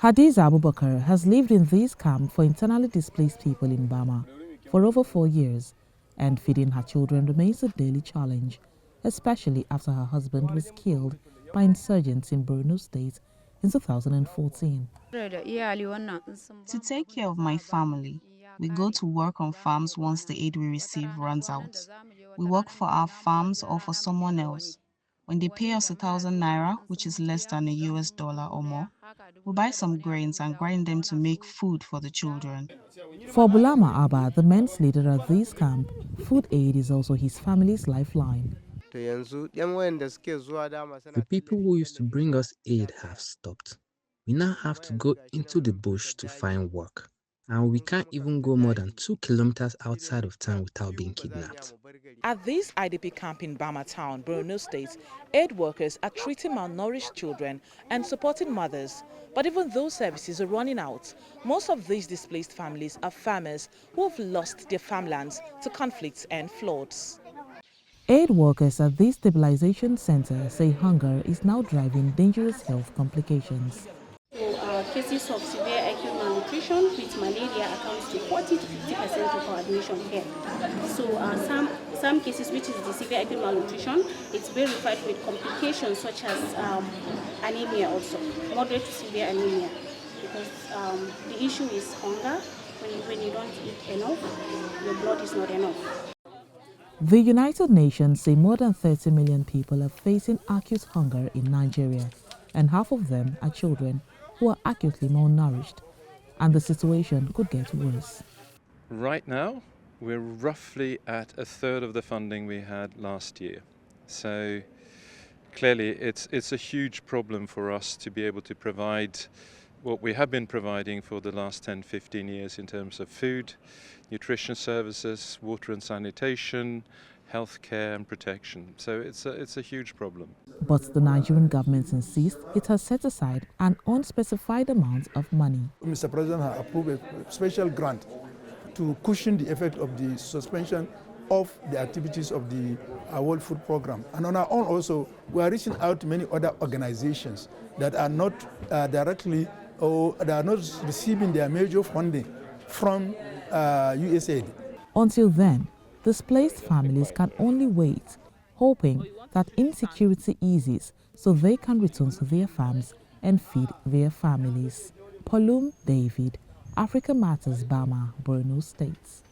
Hadiz Abubakar has lived in this camp for internally displaced people in Bama for over 4 years, and feeding her children remains a daily challenge, especially after her husband was killed by insurgents in Borno State in 2014. To take care of my family, we go to work on farms once the aid we receive runs out. We work for our farms or for someone else. When they pay us 1,000 naira, which is less than a US dollar or more, we buy some grains and grind them to make food for the children. For Bulama Abba, the men's leader at this camp, food aid is also his family's lifeline. The people who used to bring us aid have stopped. We now have to go into the bush to find work. And we can't even go more than 2 kilometers outside of town without being kidnapped. At this IDP camp in Bama town, Borno State, aid workers are treating malnourished children and supporting mothers. But even though services are running out, most of these displaced families are farmers who have lost their farmlands to conflicts and floods. Aid workers at this stabilization center say hunger is now driving dangerous health complications. Cases of severe acute malnutrition with malaria accounts to 40 to 50% of our admission here. So some cases, which is the severe acute malnutrition, it's verified with complications such as anemia also, moderate to severe anemia, because the issue is hunger. When you don't eat enough, your blood is not enough. The United Nations say more than 30 million people are facing acute hunger in Nigeria, and half of them are children who are acutely malnourished, and the situation could get worse. Right now, we're roughly at a third of the funding we had last year. So clearly it's a huge problem for us to be able to provide what we have been providing for the last 10-15 years in terms of food, nutrition services, water and sanitation, healthcare and protection. So it's a huge problem. But the Nigerian government insists it has set aside an unspecified amount of money. Mr. President has approved a special grant to cushion the effect of the suspension of the activities of the World Food Program. And on our own also, we are reaching out to many other organizations that are not directly or that are not receiving their major funding from USAID. Until then, displaced families can only wait, hoping that insecurity eases so they can return to their farms and feed their families. Paulum David, Africa Matters, Bama, Borno State.